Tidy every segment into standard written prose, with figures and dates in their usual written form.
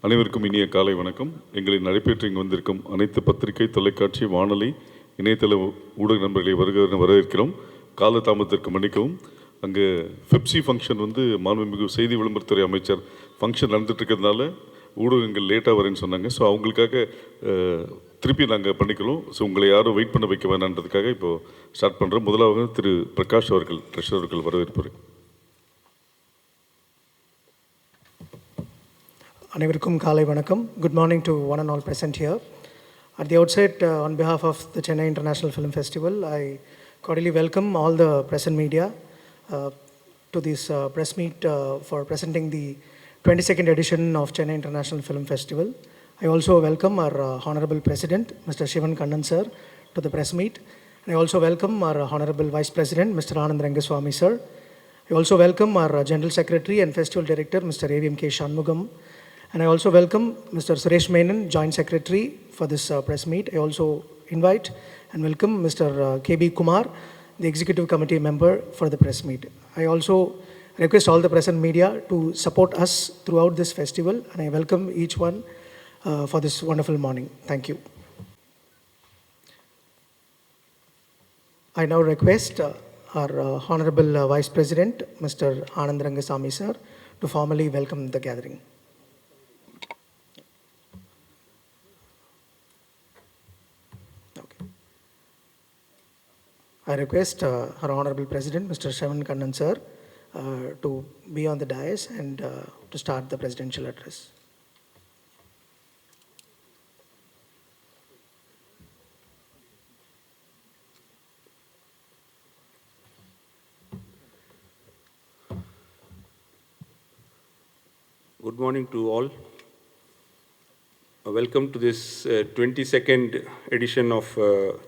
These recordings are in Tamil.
அனைவருக்கும் இனிய காலை வணக்கம். எங்களை நடைபெற்று இங்கு வந்திருக்கும் அனைத்து பத்திரிகை, தொலைக்காட்சி, வானொலி, இணையதள ஊடக நண்பர்களை வரவேற்கிறோம். கால தாமதத்திற்கு மன்னிக்கவும். அங்கே பெப்சி ஃபங்க்ஷன் மாண்புமிகு செய்தி விளம்பரத்துறை அமைச்சர் ஃபங்க்ஷன் நடந்துட்டு இருக்கிறதுனால ஊடகங்கள் லேட்டாக வரேன்னு சொன்னாங்க. ஸோ அவங்களுக்காக திருப்பி நாங்கள் பண்ணிக்கிறோம். ஸோ உங்களை யாரும் வெயிட் பண்ண வைக்க வேணான்றதுக்காக இப்போது ஸ்டார்ட் பண்ணுறோம். முதலாவது திரு பிரகாஷ் அவர்கள், ட்ரெஷர் அவர்கள் வரவேற்பார். அனைவருக்கும் காலை வணக்கம். Good morning to one and all present here. At the outset, on behalf of the Chennai International Film Festival, I cordially welcome all the press and media to this press meet for presenting the 22nd edition of Chennai International Film Festival. I also welcome our Honorable President, Mr. Shivan Kannan sir, to the press meet. And I also welcome our Honorable Vice President, Mr. Anand Rangaswamy sir. I also welcome our General Secretary and Festival Director, Mr. AVMK Shanmugam. And I also welcome Mr. Suresh Menon, Joint Secretary, for this press meet. I also invite and welcome Mr. KB Kumar, the Executive Committee member, for the press meet. I also request all the press and media to support us throughout this festival, and I welcome each one for this wonderful morning. Thank you. I now request our Honorable Vice President, Mr. Anand Rangaswamy sir, to formally welcome the gathering. I request our Honorable President, Mr. Shivan Kannan sir, to be on the dais and to start the presidential address. Good morning to all. Welcome to this 22nd edition of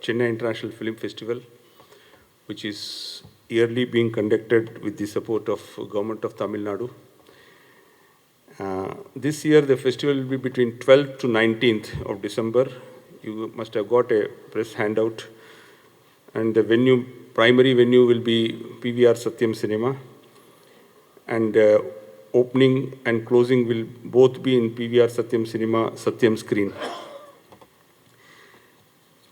Chennai International Film Festival, which is yearly being conducted with the support of Government of Tamil Nadu. This year the festival will be between 12th to 19th of December. You must have got a press handout, and the primary venue will be PVR Satyam Cinema, and opening and closing will both be in PVR Satyam Cinema, Satyam screen.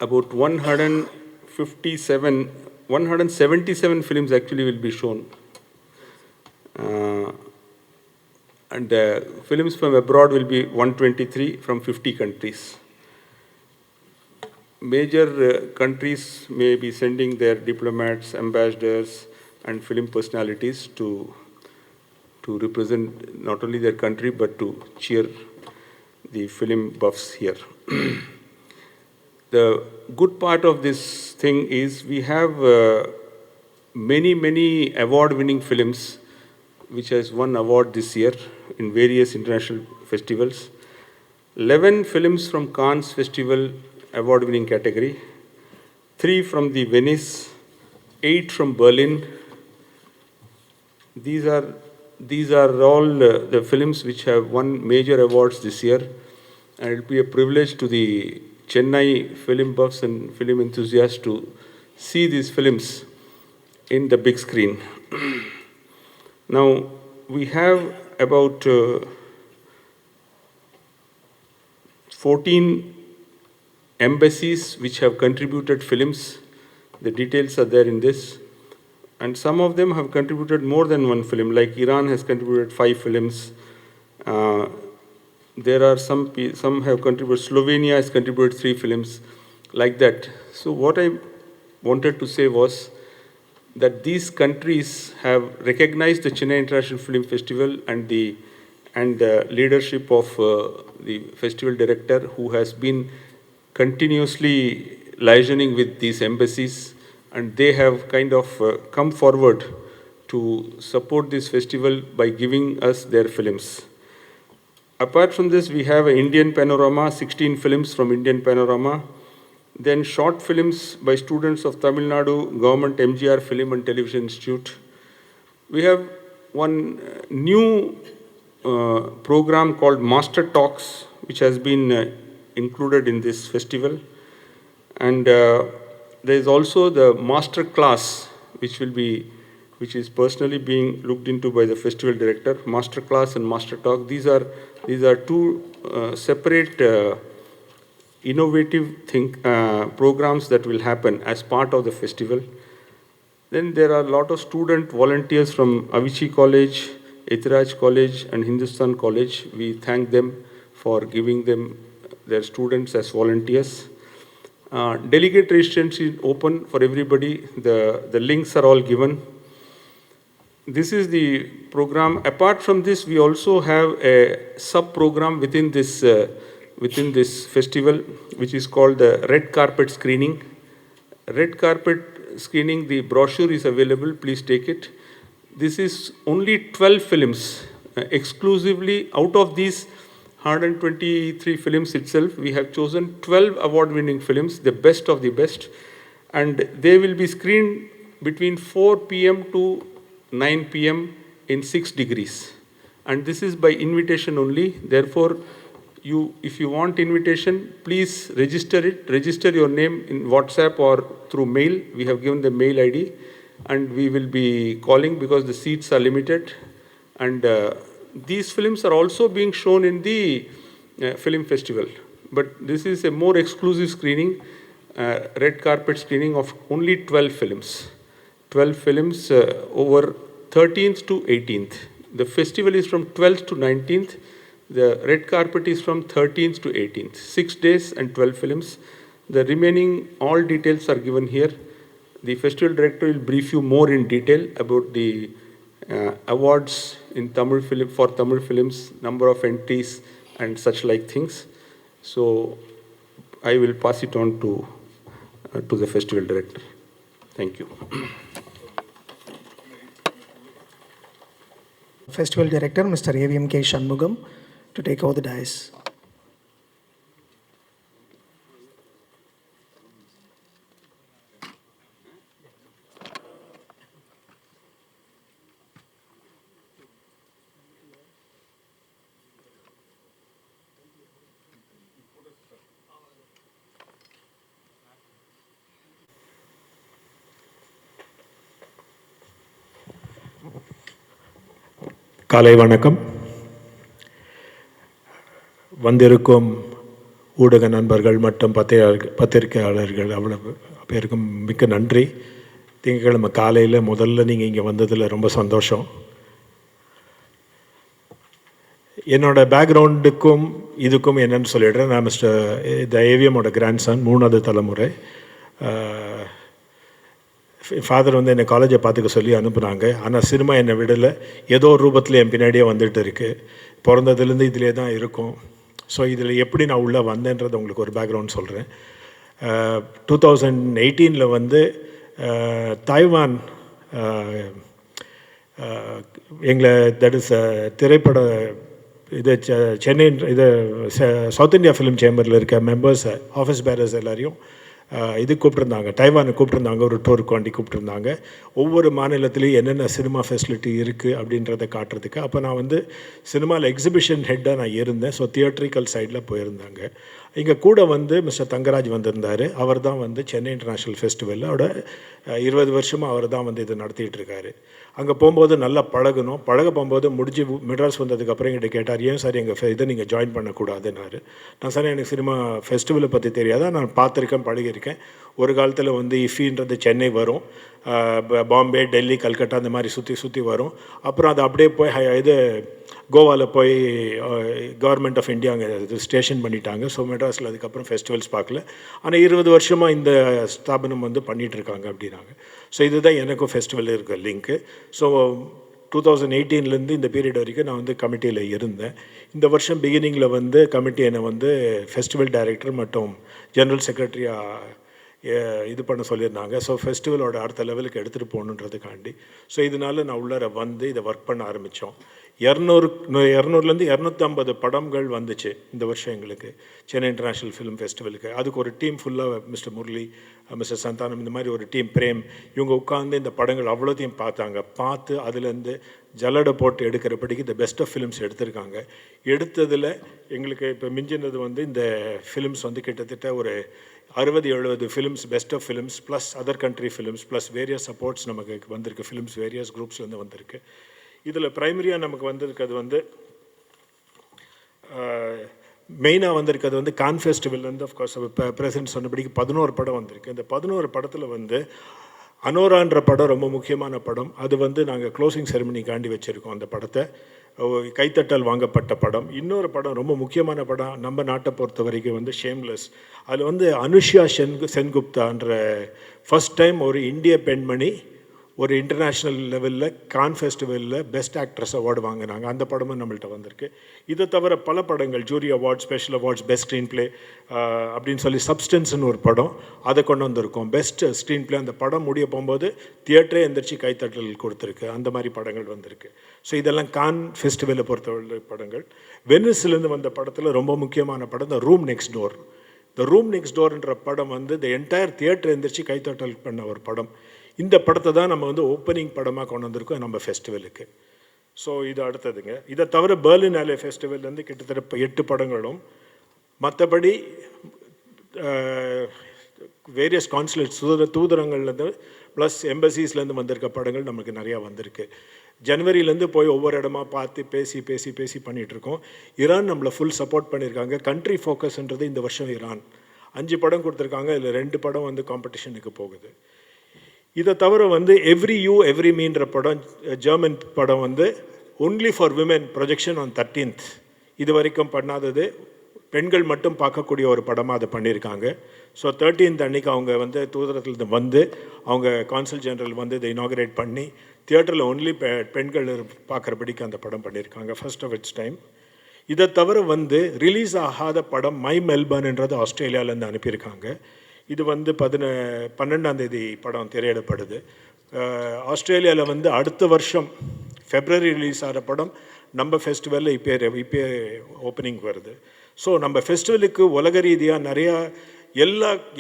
About 177 films actually will be shown. And films from abroad will be 123 from 50 countries. Major countries may be sending their diplomats, ambassadors, and film personalities to represent not only their country but to cheer the film buffs here. The good part of this thing is we have many award-winning films which has won award this year in various international festivals. 11 films from Cannes Festival award-winning category, 3 from the Venice, 8 from Berlin. These are all the films which have won major awards this year, and it will be a privilege to the Chennai film buffs and film enthusiasts to see these films in the big screen. Now, we have about 14 embassies which have contributed films. The details are there in this. And some of them have contributed more than one film, like Iran has contributed 5 films. There are some have contributed, Slovenia has contributed 3 films, like that. So what I wanted to say was that these countries have recognized the Chennai International Film Festival and the leadership of the festival director, who has been continuously liaising with these embassies, and they have kind of come forward to support this festival by giving us their films. Apart from this, we have Indian Panorama, 16 films from Indian Panorama, then short films by students of Tamil Nadu Government MGR Film and Television Institute. We have one new program called Master Talks, which has been included in this festival, and there is also the master class which will be which is personally being looked into by the festival director. Master class and master talk. These are two separate innovative programs that will happen as part of the festival. Then there are a lot of student volunteers from Avicii College, Etiraj College and Hindustan College. We thank them for giving them their students as volunteers. Delegate registration is open for everybody. The links are all given. This is the program. Apart from this, we also have a sub-program within this festival, which is called the Red Carpet Screening. Red Carpet Screening, the brochure is available. Please take it. This is only 12 films. Exclusively out of these 123 films itself, we have chosen 12 award-winning films, the best of the best, and they will be screened between 4 p.m. to 9 p.m. in 6 degrees. And this is by invitation only. Therefore, if you want invitation, please register it. Register your name in WhatsApp or through mail. We have given the mail ID, and we will be calling because the seats are limited. And these films are also being shown in the film festival. But this is a more exclusive screening, red carpet screening of only 12 films. 12 films over 13th to 18th. The festival is from 12th to 19th. The red carpet is from 13th to 18th. 6 days and 12 films. The remaining, all details are given here. The festival director will brief you more in detail about the awards in Tamil film, for Tamil films, number of entries and such like things. So I will pass it on to the festival director. Thank you. Festival Director, Mr. AVM K. Shanmugam, to take over the dais. காலை வணக்கம். வந்திருக்கும் ஊடக நண்பர்கள் மற்றும் பத்திரிகையாளர்கள் அவ்வளவு பேருக்கும் மிக்க நன்றி. திங்கட்கிழமை காலையில் முதல்ல நீங்கள் இங்கே வந்ததில் ரொம்ப சந்தோஷம். என்னோட பேக்ரவுண்டுக்கும் இதுக்கும் என்னென்னு சொல்லிடுறேன். நான் மிஸ்டர் ஏவிஎம்மோட கிராண்ட்சன், 3வது தலைமுறை. ஃபாதர் வந்து என்னை காலேஜை பார்த்துக்க சொல்லி அனுப்புனாங்க. ஆனால் சினிமா என்னை விடலை. ஏதோ ஒரு ரூபத்தில் என் பின்னாடியே வந்துட்டு இருக்குது. பிறந்ததுலேருந்து இதிலே தான் இருக்கும். ஸோ இதில் எப்படி நான் உள்ளே வந்தேன்றது உங்களுக்கு ஒரு பேக்ரவுண்ட் சொல்கிறேன். 2018 வந்து தாய்வான் எங்களை தட் இஸ் திரைப்பட இது சென்னை இது சவுத் இந்தியா ஃபிலிம் சேம்பரில் இருக்க மெம்பர்ஸ், ஆஃபீஸ் பேரர்ஸ் எல்லாரையும் இது கூப்பிட்ருந்தாங்க, டைவானுக்கு கூப்பிட்ருந்தாங்க, ஒரு டூருக்கு வண்டி கூப்பிட்ருந்தாங்க. ஒவ்வொரு மாநிலத்துலேயும் என்னென்ன சினிமா ஃபெசிலிட்டி இருக்குது அப்படின்றத காட்டுறதுக்கு. அப்போ நான் வந்து சினிமாவில் எக்ஸிபிஷன் ஹெட்டாக நான் இருந்தேன். ஸோ தியேட்ரிக்கல் சைடில் போயிருந்தாங்க. இங்கே கூட வந்து மிஸ்டர் தங்கராஜ் வந்திருந்தார். அவர் தான் வந்து சென்னை இன்டர்நேஷ்னல் ஃபெஸ்டிவலில் அவரோட 20 வருஷமாக அவர் தான் வந்து இதை நடத்திட்டு இருக்காரு. அங்கே போகும்போது நல்லா பழகணும். போகும்போது முடிஞ்சு மெட்ராஸ் வந்ததுக்கப்புறம் என்கிட்ட கேட்டார், ஏன் சார் எங்கள் இதை நீங்கள் ஜாயின் பண்ணக்கூடாதுன்னாரு. நான் சார் எனக்கு சினிமா ஃபெஸ்டிவலை பற்றி தெரியாதா, நான் பார்த்துருக்கேன், பழகியிருக்கேன். ஒரு காலத்தில் வந்து இஃபின்றது சென்னை வரும், பாம்பே, டெல்லி, கல்கட்டா அந்த மாதிரி சுற்றி வரும். அப்புறம் அது அப்படியே போய் இது கோவாவில் போய் கவர்மெண்ட் ஆஃப் இந்தியா அங்கே இது ஸ்டேஷன் பண்ணிட்டாங்க. ஸோ மெட்ராஸில் அதுக்கப்புறம் ஃபெஸ்டிவல்ஸ் பார்க்கல. ஆனால் 20 வருஷமாக இந்த ஸ்தாபனம் வந்து பண்ணிகிட்ருக்காங்க அப்படின்னாங்க. ஸோ இதுதான் எனக்கும் ஃபெஸ்டிவல் இருக்க லிங்க்கு. ஸோ 2018 இந்த பீரியட் வரைக்கும் நான் வந்து கமிட்டியில் இருந்தேன். இந்த வருஷம் பிகினிங்கில் வந்து கமிட்டி என்னை வந்து ஃபெஸ்டிவல் டைரக்டர் மற்றும் ஜெனரல் செக்ரட்டரியாக இது பண்ண சொல்லியிருந்தாங்க. ஸோ ஃபெஸ்டிவலோட அடுத்த லெவலுக்கு எடுத்துகிட்டு போகணுன்றதுக்காண்டி. ஸோ இதனால் நான் உள்ளார வந்து இதை ஒர்க் பண்ண ஆரம்பித்தோம். 200லேருந்து 250 படங்கள் வந்துச்சு இந்த வருஷம் எங்களுக்கு சென்னை இன்டர்நேஷ்னல் ஃபிலிம் ஃபெஸ்டிவலுக்கு. அதுக்கு ஒரு டீம் ஃபுல்லாக மிஸ்டர் முரளி, மிஸ்டர் சந்தானம், இந்த மாதிரி ஒரு டீம், பிரேம், இவங்க உட்காந்து இந்த படங்கள் அவ்வளோத்தையும் பார்த்து அதுலேருந்து ஜல்லடை போட்டு எடுக்கிறபடிக்கு இந்த பெஸ்ட் ஆஃப் ஃபிலிம்ஸ் எடுத்திருக்காங்க. எடுத்ததில் எங்களுக்கு இப்போ மிஞ்சினது வந்து இந்த ஃபிலிம்ஸ் வந்து கிட்டத்தட்ட ஒரு 60-70 films, best of films plus other country films plus various supports நமக்கு வந்திருக்கு. ஃபிலிம்ஸ் வேரியஸ் குரூப்ஸ்லேருந்து வந்திருக்கு. இதில் ப்ரைமரியாக நமக்கு வந்திருக்கிறது வந்து மெயினாக வந்திருக்கிறது வந்து கான் ஃபெஸ்டிவல்லேருந்து ஆஃப்கோர்ஸ் பிரசிடென்ட் சொன்னபடிக்கு 11 படம் வந்திருக்கு. இந்த 11 படத்தில் வந்து அனோரான்ற படம் ரொம்ப முக்கியமான படம். அது வந்து நாங்கள் க்ளோசிங் செரமனிக்காண்டி வச்சுருக்கோம். அந்த படத்தை கைத்தட்டல் வாங்கப்பட்ட படம். இன்னொரு படம் ரொம்ப முக்கியமான படம் நம்ம நாட்டை பொறுத்த வரைக்கும் வந்து ஷேம்லெஸ். அதில் வந்து அனுஷ்யா சென்குப்தான்ற ஃபஸ்ட் டைம் ஒரு இந்திய பெண்மணி ஒரு இன்டர்நேஷ்னல் லெவலில் கான் ஃபெஸ்டிவலில் பெஸ்ட் ஆக்ட்ரஸ் அவார்டு வாங்கினாங்க. அந்த படமும் நம்மள்கிட்ட வந்திருக்கு. இதை தவிர பல படங்கள், jury awards, special awards, best screen play அப்படின்னு சொல்லி சப்ஸ்டன்ஸ்னு ஒரு படம், அதை கொண்டு வந்திருக்கோம். பெஸ்ட் ஸ்க்ரீன் பிளே அந்த படம் முடிய போகும்போது தியேட்டரே எந்திரிச்சு கைத்தட்டல் கொடுத்துருக்கு. அந்த மாதிரி படங்கள் வந்திருக்கு. ஸோ இதெல்லாம் கான் ஃபெஸ்டிவலை பொறுத்தவரை படங்கள். வெனிஸ்லேருந்து வந்த படத்தில் ரொம்ப முக்கியமான படம் the room next door. The room next டோர்ன்ற படம் வந்து த என்டையர் தியேட்டர் எந்திரிச்சு கைத்தட்டல் பண்ண ஒரு படம். இந்த படத்தை தான் நம்ம வந்து ஓப்பனிங் படமாக கொண்டு வந்திருக்கோம் நம்ம ஃபெஸ்டிவலுக்கு. ஸோ இது அடுத்ததுங்க. இதை தவிர பெர்லின் ஆலே ஃபெஸ்டிவல்லேருந்து கிட்டத்தட்ட 8 படங்களும், மற்றபடி வேரியஸ் கான்சுலேட் தூதரங்கள்லேருந்து ப்ளஸ் எம்பசிஸ்லேருந்து வந்திருக்க படங்கள் நமக்கு நிறையா வந்திருக்கு. ஜனவரியிலேருந்து போய் ஒவ்வொரு இடமா பார்த்து பேசி பண்ணிகிட்ருக்கோம். ஈரான் நம்மளை ஃபுல் சப்போர்ட் பண்ணியிருக்காங்க. கண்ட்ரி ஃபோக்கஸ்ன்றது இந்த வருஷம் ஈரான் 5 படம் கொடுத்துருக்காங்க. இதில் 2 படம் வந்து காம்படிஷனுக்கு போகுது. இதை தவிர வந்து எவ்ரி யூ எவ்ரி மீன்ற படம், ஜெர்மன் படம் வந்து only for women projection on 13th. இது வரைக்கும் பண்ணாதது, பெண்கள் மட்டும் பார்க்கக்கூடிய ஒரு படமாக அதை பண்ணியிருக்காங்க. ஸோ 13th அன்றைக்கி அவங்க வந்து தூதரத்தில் வந்து அவங்க கான்சல் ஜெனரல் வந்து இதை இனாகரேட் பண்ணி தியேட்டரில் ஒன்லி பெண்கள் பார்க்குறபடிக்கு அந்த படம் பண்ணியிருக்காங்க, ஃபர்ஸ்ட் ஆஃப் இட்ஸ் டைம். இதை தவிர வந்து ரிலீஸ் ஆகாத படம் மை மெல்பர்ன்ன்றது ஆஸ்திரேலியாவிலேருந்து அனுப்பியிருக்காங்க. இது வந்து 12ஆம் தேதி படம் திரையிடப்படுது. ஆஸ்திரேலியாவில் வந்து அடுத்த வருஷம் ஃபெப்ரவரி ரிலீஸ் ஆகிற படம் நம்ம ஃபெஸ்டிவலில் இப்போ ஓப்பனிங் வருது. ஸோ நம்ம ஃபெஸ்டிவலுக்கு உலக ரீதியாக நிறையா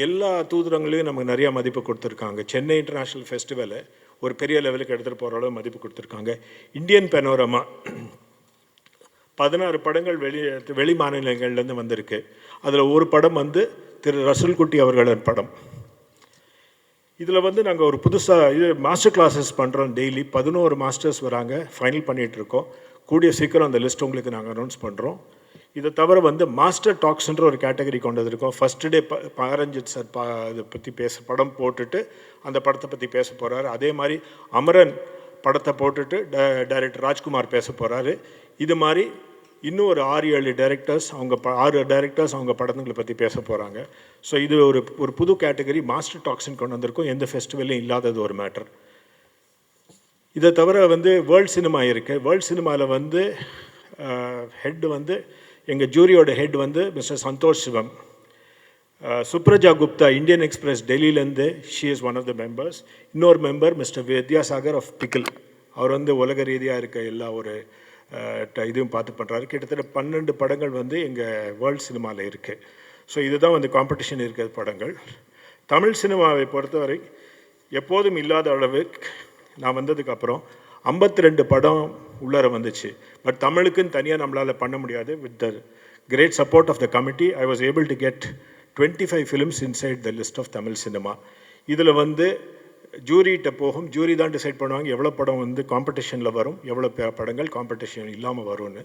எல்லா தூதரங்களையும் நமக்கு நிறையா மதிப்பு கொடுத்துருக்காங்க. சென்னை இன்டர்நேஷ்னல் ஃபெஸ்டிவலை ஒரு பெரிய லெவலுக்கு எடுத்துகிட்டு போகிற அளவு மதிப்பு கொடுத்துருக்காங்க. இந்தியன் பெனோரமா 16 படங்கள் வெளி மாநிலங்கள்லேருந்து வந்திருக்கு. அதில் ஒரு படம் வந்து திரு ரசூல் குட்டி அவர்களின் படம். இதில் வந்து நாங்கள் ஒரு புதுசாக மாஸ்டர் கிளாஸஸ் பண்ணுறோம். டெய்லி 11 மாஸ்டர்ஸ் வராங்க. ஃபைனல் பண்ணிகிட்ருக்கோம். கூடிய சீக்கிரம் அந்த லிஸ்ட் உங்களுக்கு நாங்கள் அனௌன்ஸ் பண்ணுறோம். இதை தவிர வந்து மாஸ்டர் டாக்ஸ்ன்ற ஒரு கேட்டகரி கொண்டு வந்திருக்கோம். ஃபஸ்ட் டே பாரஞ்சித் சார் இதை பற்றி படம் போட்டுட்டு அந்த படத்தை பற்றி பேச போகிறாரு. அதே மாதிரி அமரன் படத்தை போட்டுட்டு டைரக்டர் ராஜ்குமார் பேச போகிறாரு. இது மாதிரி இன்னும் ஒரு 6-7 டைரக்டர்ஸ் அவங்க படங்களை பற்றி பேச போகிறாங்க. ஸோ இது ஒரு புது கேட்டகரி மாஸ்டர் டாக்ஸ்ன்னு கொண்டு வந்திருக்கோம். எந்த ஃபெஸ்டிவல்லையும் இல்லாதது ஒரு மேட்டர். இதை தவிர வந்து வேர்ல்ட் சினிமா இருக்குது. வேர்ல்ட் சினிமாவில் வந்து ஹெட் வந்து எங்கள் ஜூரியோட ஹெட் வந்து mister Santosh Sivam. Supraja Gupta Indian Express டெல்லியிலேருந்து, she is one of the members. இன்னொரு member mister Vidyasagar of pickle. அவர் வந்து உலக ரீதியாக இருக்க எல்லா ஒரு இதுவும் பார்த்து பண்ணுறாரு. கிட்டத்தட்ட 12 படங்கள் வந்து எங்கள் வேர்ல்ட் சினிமாவில் இருக்குது. ஸோ இதுதான் வந்து காம்படிஷன் இருக்கிற படங்கள். தமிழ் சினிமாவை பொறுத்தவரை எப்போதும் இல்லாத அளவுக்கு நான் வந்ததுக்கப்புறம் 52 படம் உள்ளார வந்துச்சு. பட் தமிழுக்குன்னு தனியாக நம்மளால் பண்ண முடியாது. With the great support of the committee I was able to get 25 films inside the list of Tamil cinema. இதில் வந்து ஜூரிகிட்ட போகும். ஜூரி தான் டிசைட் பண்ணுவாங்க எவ்வளோ படம் வந்து காம்படிஷனில் வரும், எவ்வளோ படங்கள் காம்படிஷன் இல்லாமல் வரும்னு.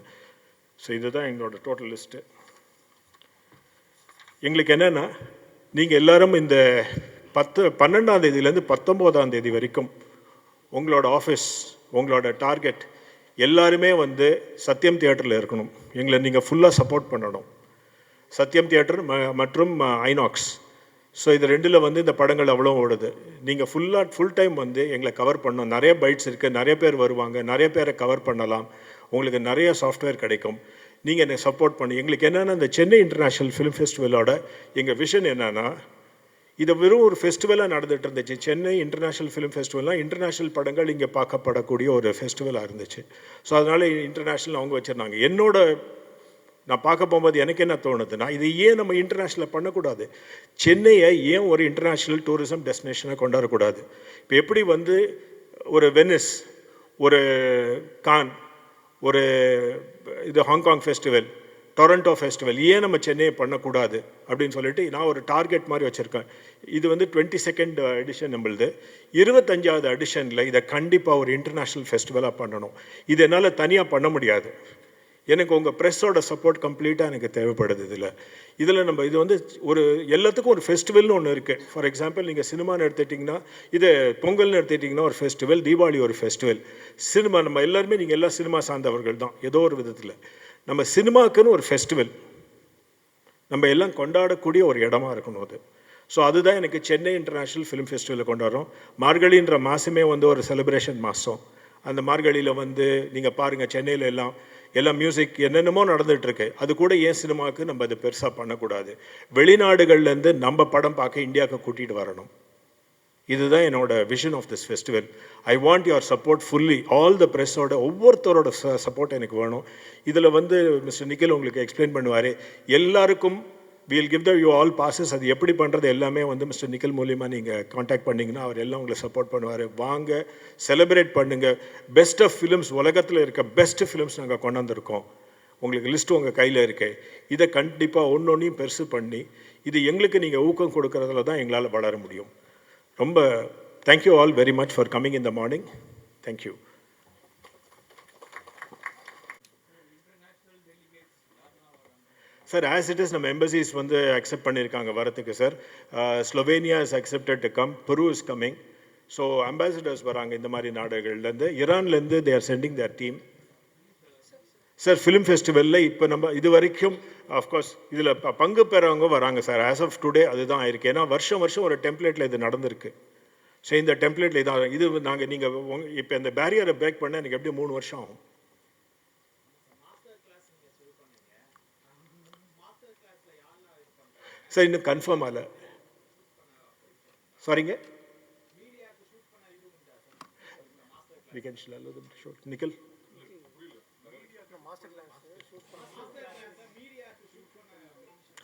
ஸோ இதுதான் எங்களோட டோட்டல் லிஸ்ட்டு. எங்களுக்கு என்னென்னா, நீங்கள் எல்லோரும் இந்த 12ஆம் தேதியிலேருந்து 19ஆம் தேதி வரைக்கும் உங்களோட ஆஃபீஸ், உங்களோட டார்கெட் எல்லாருமே வந்து சத்யம் தியேட்டரில் இருக்கணும். எங்களை நீங்கள் ஃபுல்லாக சப்போர்ட் பண்ணணும். சத்யம் தியேட்டர் மற்றும் ஐநாக்ஸ். ஸோ இது 2ல் வந்து இந்த படங்கள் அவ்வளோ ஓடுது. நீங்கள் ஃபுல் டைம் வந்து எங்களை கவர் பண்ணணும். நிறைய பைட்ஸ் இருக்குது, நிறைய பேர் வருவாங்க, நிறைய பேரை கவர் பண்ணலாம். உங்களுக்கு நிறைய சாஃப்ட்வேர் கிடைக்கும். நீங்கள் என்னை சப்போர்ட் பண்ணி எங்களுக்கு என்னென்னா, இந்த சென்னை இன்டர்நேஷ்னல் ஃபிலிம் ஃபெஸ்டிவலோட எங்கள் விஷன் என்னென்னா, இதை வெறும் ஒரு ஃபெஸ்டிவலாக நடந்துகிட்டு இருந்துச்சு. சென்னை இன்டர்நேஷ்னல் ஃபிலிம் ஃபெஸ்டிவல்னால் இன்டர்நேஷ்னல் படங்கள் இங்கே பார்க்கப்படக்கூடிய ஒரு ஃபெஸ்டிவலாக இருந்துச்சு. ஸோ அதனால் இன்டர்நேஷ்னல் அவங்க வச்சுருந்தாங்க. நான் பார்க்க போகும்போது எனக்கு என்ன தோணுதுன்னா, இது ஏன் நம்ம இன்டர்நேஷ்னலில் பண்ணக்கூடாது? சென்னையை ஏன் ஒரு இன்டர்நேஷ்னல் டூரிசம் டெஸ்டினேஷனாக கொண்டாடக்கூடாது? இப்போ எப்படி வந்து ஒரு வெனிஸ், ஒரு கான், ஒரு ஹாங்காங் ஃபெஸ்டிவல், டொரண்டோ ஃபெஸ்டிவல் ஏன் நம்ம சென்னையை பண்ணக்கூடாது அப்படின்னு சொல்லிட்டு நான் ஒரு டார்கெட் மாதிரி வச்சுருக்கேன். இது வந்து 22nd எடிஷன் நம்மளுது. 25வது எடிஷனில் இதை கண்டிப்பாக ஒரு இன்டர்நேஷ்னல் ஃபெஸ்டிவலாக பண்ணணும். இது என்னால் தனியாக பண்ண முடியாது. எனக்கு உங்கள் ப்ரெஸ்ஸோட சப்போர்ட் கம்ப்ளீட்டாக எனக்கு தேவைப்படுது. இதில் நம்ம இது வந்து ஒரு எல்லாத்துக்கும் ஒரு ஃபெஸ்டிவல்னு ஒன்று இருக்குது. ஃபார் எக்ஸாம்பிள் நீங்கள் சினிமான்னு எடுத்துட்டிங்கன்னா இது பொங்கல்னு எடுத்துட்டிங்கன்னா ஒரு ஃபெஸ்டிவல், தீபாவளி ஒரு ஃபெஸ்டிவல். சினிமா நம்ம எல்லாருமே நீங்கள் எல்லாம் சினிமா சார்ந்தவர்கள் தான் ஏதோ ஒரு விதத்தில். நம்ம சினிமாவுக்குன்னு ஒரு ஃபெஸ்டிவல் நம்ம எல்லாம் கொண்டாடக்கூடிய ஒரு இடமா இருக்கணும் அது. ஸோ அதுதான் எனக்கு சென்னை இன்டர்நேஷ்னல் ஃபிலிம் ஃபெஸ்டிவலில் கொண்டாடுறோம். மார்கழின்ற மாதமே வந்து ஒரு செலிப்ரேஷன் மாதம். அந்த மார்கழியில் வந்து நீங்கள் பாருங்கள் சென்னையில் எல்லாம் மியூசிக் என்னென்னமோ நடந்துகிட்ருக்கு. அது கூட ஏன் சினிமாவுக்கு நம்ம அது பெருசாக பண்ணக்கூடாது? வெளிநாடுகள்லேருந்து நம்ம படம் பார்க்க இந்தியாவுக்கு கூட்டிகிட்டு வரணும். இதுதான் என்னோட vision of this festival. I want your support fully. All the ப்ரெஸ்ஸோட ஒவ்வொருத்தரோட சப்போர்ட் எனக்கு வேணும். இதில் வந்து மிஸ்டர் நிக்கில் உங்களுக்கு எக்ஸ்பிளைன் பண்ணுவார். எல்லாருக்கும் wheel give the you all bosses. அது எப்படி பண்ணுறது எல்லாமே வந்து மிஸ்டர் நிக்கில் மூலியமாக நீங்கள் காண்டாக்ட் பண்ணிங்கன்னா அவர் எல்லாம் உங்களை சப்போர்ட் பண்ணுவார். வாங்க, செலிப்ரேட் பண்ணுங்கள். பெஸ்ட் ஆஃப் ஃபிலிம்ஸ், உலகத்தில் இருக்க பெஸ்ட் ஃபிலிம்ஸ் நாங்கள் கொண்டு வந்திருக்கோம். உங்களுக்கு லிஸ்ட்டு உங்கள் கையில் இருக்கு. இதை கண்டிப்பாக ஒன்றொன்றையும் பெருசு பண்ணி இது எங்களுக்கு நீங்கள் ஊக்கம் கொடுக்கறதுல தான் எங்களால் வளர முடியும். ரொம்ப thank you all very much for coming in the morning. Thank you. Sir, as it is நம்ம எம்பசிஸ் வந்து அக்செப்ட் பண்ணியிருக்காங்க வரத்துக்கு sir. Slovenia is accepted to come, Peru is coming. So ambassadors வராங்க இந்த மாதிரி நாடுகள்லேருந்து. ஈரான்லேருந்து they are sending their team. Sir, film ஃபெஸ்டிவலில் இப்போ நம்ம இது வரைக்கும் அஃப்கோர்ஸ் இதில் பங்கு பெறவங்க வராங்க சார். ஆஸ் ஆஃப் டுடே அதுதான் இருக்குது. ஏன்னா வருஷம் ஒரு டெம்ப்ளேட்டில் இது நடந்திருக்கு. ஸோ இந்த டெம்ப்ளேட்டில் இதான் இது நீங்கள் இப்போ இந்த பேரியரை பிரேக் பண்ண எனக்கு எப்படி 3 வருஷம் ஆகும். சார், இன்னும் கன்ஃபார்ம் ஆகல. சாரிங்க. Nikhil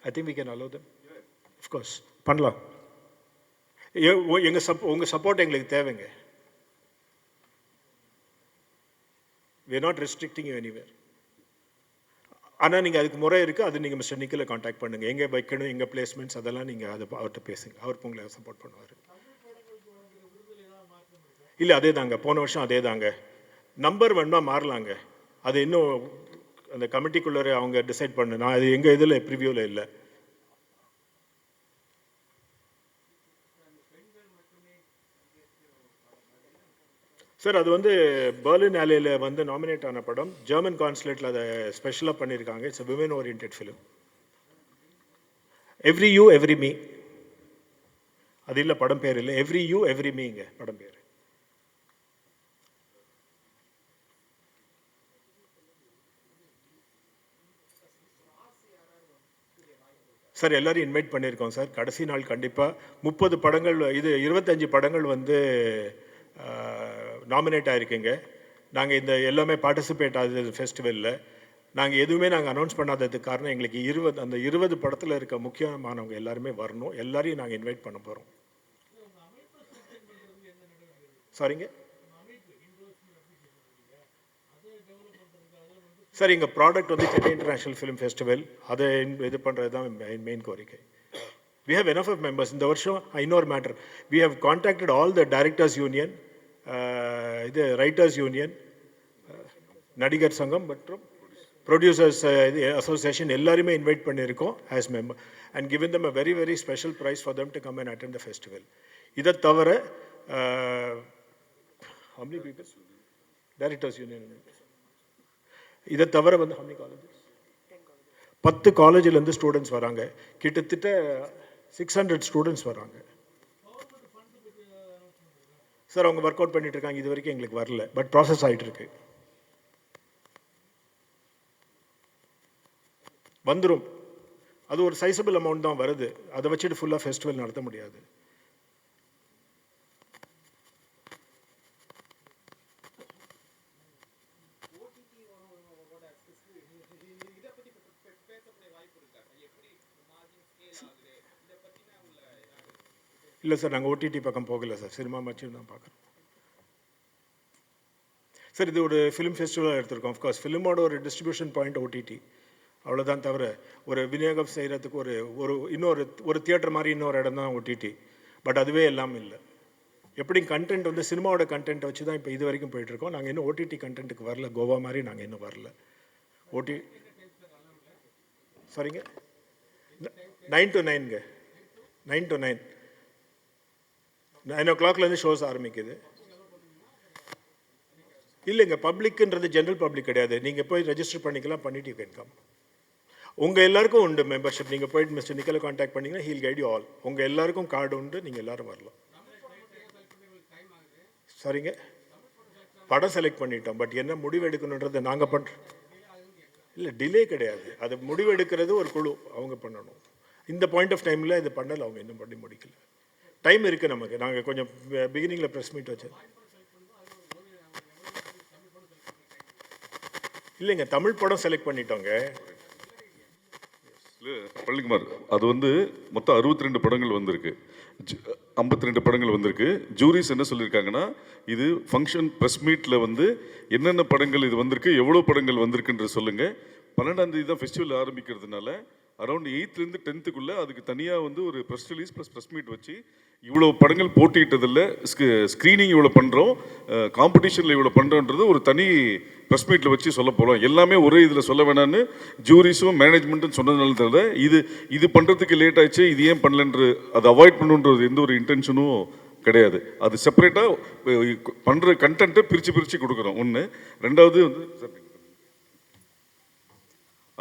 I think we can allow them. Of course. பண்ணலாம். உங்கள் சப்போர்ட் எங்களுக்கு தேவைங்க. We are not restricting you anywhere. ஆனால் நீங்கள் அதுக்கு முறை இருக்குது. அது நீங்கள் மிஸ்டர் நிக்கில் காண்டாக்ட் பண்ணுங்கள். எங்கே வைக்கணும், எங்கே பிளேஸ்மெண்ட்ஸ், அதெல்லாம் நீங்கள் அதை அவர்கிட்ட பேசுங்க. அவர் உங்களை சப்போர்ட் பண்ணுவார். இல்லை, அதே தாங்க. போன வருஷம் அதே தாங்க. நம்பர் வேணுமா மாறலாங்க. அது இன்னும் அந்த கமிட்டிக்குள்ளே அவங்க டிசைட் பண்ணு. நான் அது எங்கள் இதில் ப்ரிவியூவில் இல்லை. சார், அது வந்து பெர்லின் ஆலேயில் வந்து நாமினேட் ஆன படம். ஜெர்மன் கான்சுலேட்டில் அதை ஸ்பெஷலாக பண்ணியிருக்காங்க. It's women oriented film. Every you every me. அது இல்லை, படம் பேர் இல்லை. எவ்ரி யூ எவ்ரி மீங்க படம் பேர். சார், எல்லாரையும் இன்வைட் பண்ணியிருக்கோம் சார். கடைசி நாள் கண்டிப்பாக 30 படங்கள், இது 25 படங்கள் வந்து நாமினேட் ஆகிருக்கீங்க. நாங்கள் இந்த எல்லாமே பார்ட்டிசிபேட் ஆகுது ஃபெஸ்டிவலில். நாங்கள் எதுவுமே அனௌன்ஸ் பண்ணாததுக்கு காரணம் எங்களுக்கு 20 படத்தில் இருக்க முக்கியமானவங்க எல்லாருமே வரணும். எல்லாரையும் நாங்கள் இன்வைட் பண்ண போகிறோம். சாரிங்க சார், எங்கள் ப்ராடக்ட் வந்து சென்னை இன்டர்நேஷ்னல் ஃபிலிம் ஃபெஸ்டிவல். அதை இது பண்ணுறது தான் மெயின் கோரிக்கை. We have enough of members. இந்த வருஷம் இன்னொரு matter, we have contacted all the directors union, இது ரைட்டர்ஸ் யூனியன், நடிகர் சங்கம் மற்றும் ப்ரொடியூசர்ஸ் அசோசியேஷன் எல்லாருமே இன்வைட் பண்ணியிருக்கோம் as member and given them a very very special prize for them to come and attend the festival. இதை தவிர how many people? Directors union. இதை தவிர வந்து how many colleges? 10 காலேஜிலேருந்து ஸ்டூடெண்ட்ஸ் வராங்க. கிட்டத்தட்ட 600 ஸ்டூடெண்ட்ஸ் வராங்க சார். அவங்க ஒர்க் அவுட் பண்ணிட்டு இருக்காங்க. இது வரைக்கும் எங்களுக்கு வரல, பட் ப்ராசஸ் ஆகிட்டு இருக்கு. வந்துடும். அது ஒரு சைஸபிள் அமௌண்ட் தான் வருது. அதை வச்சுட்டு ஃபுல்லாக ஃபெஸ்டிவல் நடத்த முடியாது. இல்லை சார், நாங்கள் ஓடிடி பக்கம் போகலை சார். சினிமா மட்டும் தான் பார்க்குறோம் சார். இது ஒரு ஃபிலிம் ஃபெஸ்டிவலாக எடுத்திருக்கோம். ஆஃப்கோர்ஸ் ஃபிலிமோட ஒரு டிஸ்ட்ரிபியூஷன் பாயிண்ட் ஓடிடி. அவ்வளோதான் தவிர ஒரு விநியோகம் செய்கிறதுக்கு ஒரு தியேட்டர் மாதிரி இன்னொரு இடம் தான் ஓடிடி. பட் அதுவே எல்லாம் இல்லை. எப்படி கண்டென்ட் வந்து சினிமாவோட கண்டென்ட்டை வச்சு தான் இப்போ இது வரைக்கும் போயிட்டுருக்கோம். நாங்கள் இன்னும் ஓடிடி கண்டென்ட்டுக்கு வரல. கோவா மாதிரி நாங்கள் இன்னும் வரல. சரிங்க, 9 to 9ங்க, 9 to 9, 9 o'clockலேருந்து ஷோஸ் ஆரம்பிக்குது. இல்லைங்க, பப்ளிக்குன்றது ஜென்ரல் பப்ளிக் கிடையாது. நீங்கள் போய் ரெஜிஸ்டர் பண்ணிக்கலாம், பண்ணிட்டு யூ கேன் கம். உங்கள் எல்லாருக்கும் உண்டு மெம்பர்ஷிப். நீங்கள் போயிட்டு மிஸ்டர் நிக்கலை காண்டாக்ட் பண்ணிங்கன்னா ஹீல் கைட் யூ ஆல். உங்கள் எல்லாருக்கும் கார்டு உண்டு, நீங்கள் எல்லோரும் வரலாம். சரிங்க, படம் செலக்ட் பண்ணிட்டோம். பட் என்ன முடிவு எடுக்கணுன்றதை நாங்கள் பண்ணுறோம். இல்லை, டிலே கிடையாது. அது முடிவு எடுக்கிறது ஒரு குழு, அவங்க பண்ணணும். இந்த பாயிண்ட் ஆஃப் டைமில் இது பண்ணலை, அவங்க இன்னும் பண்ணி முடிக்கல. டைம் இருக்குது நமக்கு. நாங்கள் கொஞ்சம் பிகினிங்கில் ப்ரெஸ் மீட் வச்சோம். இல்லைங்க, தமிழ் படம் செலக்ட் பண்ணிட்டோங்க. பழனிக்குமார், அது வந்து மொத்தம் 62 படங்கள் வந்திருக்கு, 52 படங்கள் வந்திருக்கு. ஜூரிஸ் என்ன சொல்லியிருக்காங்கன்னா, இது ஃபங்க்ஷன் ப்ரெஸ் மீட்டில் வந்து என்னென்ன படங்கள் இது வந்திருக்கு, எவ்வளோ படங்கள் வந்திருக்குன்றது சொல்லுங்கள். 12ஆம் தேதி தான் festival ஆரம்பிக்கிறதுனால around 8th to 10th அதுக்கு தனியாக வந்து ஒரு press release plus press meet வச்சு இவ்வளோ படங்கள் போட்டியிட்டதில்ல, ஸ்க்ரீனிங் இவ்வளோ பண்ணுறோம், காம்படிஷனில் இவ்வளோ பண்ணுறோன்றது ஒரு தனி ப்ரெஸ் மீட்டில் வச்சு சொல்ல போகிறோம். எல்லாமே ஒரே இதில் சொல்ல வேணான்னு ஜூரிஸும் மேனேஜ்மெண்ட்டும் சொன்னதுனால தவிர இது பண்ணுறதுக்கு லேட் ஆச்சு, இது ஏன் பண்ணலன்ற அதை அவாய்ட் பண்ணுன்றது எந்த ஒரு இன்டென்ஷனும் கிடையாது. அது செப்பரேட்டாக பண்ணுற கண்டென்ட்டை பிரித்து கொடுக்குறோம். ஒன்று. ரெண்டாவது வந்து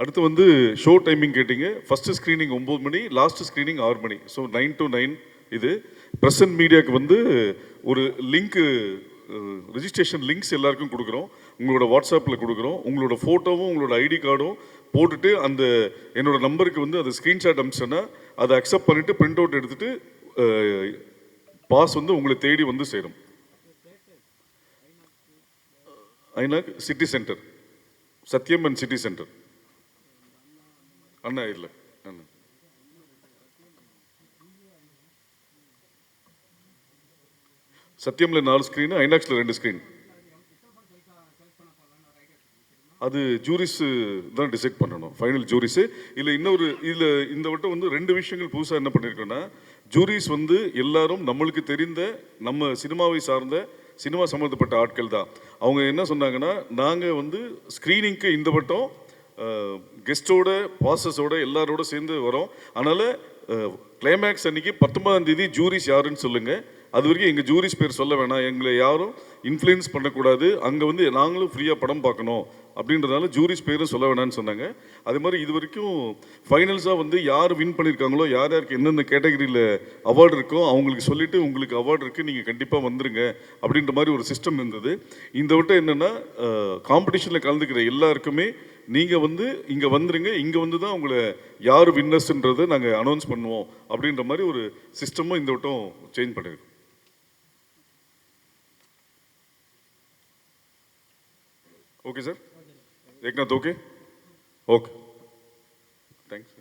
அடுத்து வந்து ஷோ டைமிங் கேட்டிங்க. ஃபஸ்ட்டு ஸ்க்ரீனிங் 9 மணி, லாஸ்ட்டு ஸ்க்ரீனிங் 6 மணி. ஸோ 9 to 9 இது. ப்ரெஸ் அண்ட் மீடியாவுக்கு வந்து ஒரு லிங்க்கு, ரிஜிஸ்ட்ரேஷன் லிங்க்ஸ் எல்லாருக்கும் கொடுக்குறோம். உங்களோட வாட்ஸ்அப்பில் கொடுக்குறோம். உங்களோட ஃபோட்டோவும் உங்களோட ஐடி கார்டும் போட்டுட்டு அந்த என்னோட நம்பருக்கு வந்து அது ஸ்க்ரீன்ஷாட் அனுப்பிச்சேன்னா அதை அக்செப்ட் பண்ணிவிட்டு பிரிண்ட் அவுட் எடுத்துகிட்டு பாஸ் வந்து உங்களை தேடி வந்து சேரும். Inox City Centre, Sathyam and City Centre. அண்ணா இல்லை, அண்ணா சத்யமில் 4 ஸ்க்ரீனு, ஐநாக்ஸில் 2 ஸ்க்ரீன். அது ஜூரிஸு தான் டிசைட் பண்ணணும், ஃபைனல் ஜூரிஸு. இல்லை இன்னொரு இதில் இந்த வட்டம் வந்து 2 விஷயங்கள் புதுசாக என்ன பண்ணியிருக்கோன்னா, ஜூரிஸ் வந்து எல்லாரும் நம்மளுக்கு தெரிந்த நம்ம சினிமாவை சார்ந்த சினிமா சம்மந்தப்பட்ட ஆட்கள் தான். அவங்க என்ன சொன்னாங்கன்னா, நாங்கள் வந்து ஸ்க்ரீனிங்க்கு இந்த வட்டம் கெஸ்ட்டோட பாசஸோட எல்லாரோட சேர்ந்து வரோம். அதனால் கிளைமேக்ஸ் அன்றைக்கி 19ஆம் தேதி ஜூரிஸ் யாருன்னு சொல்லுங்கள். அது வரைக்கும் எங்கள் ஜூரிஸ் பேர் சொல்ல வேணாம், எங்களை யாரும் இன்ஃப்ளூயன்ஸ் பண்ணக்கூடாது, அங்கே வந்து நாங்களும் ஃப்ரீயாக படம் பார்க்கணும் அப்படின்றதுனால ஜூரிஸ் பேரும் சொல்ல வேணான்னு சொன்னாங்க. அதே மாதிரி இது வரைக்கும் ஃபைனல்ஸாக வந்து யார் வின் பண்ணியிருக்காங்களோ, யார் யாருக்கு எந்தெந்த கேட்டகரியில் அவார்டு இருக்கோ அவங்களுக்கு சொல்லிவிட்டு உங்களுக்கு அவார்டு இருக்குது, நீங்கள் கண்டிப்பாக வந்துருங்க அப்படின்ற மாதிரி ஒரு சிஸ்டம் இருந்தது. இந்த வட்டம் என்னென்னா, காம்படிஷனில் கலந்துக்கிற எல்லாருக்குமே நீங்கள் வந்து இங்கே வந்துருங்க, இங்கே வந்து தான் உங்களை யார் வின்னர்ஸ்ன்றதை நாங்கள் அனௌன்ஸ் பண்ணுவோம் அப்படின்ற மாதிரி ஒரு சிஸ்டமும் இந்த வட்டம் சேஞ்ச் பண்ணியிருக்கோம். Okay sir, Eknath okay, okay, thanks.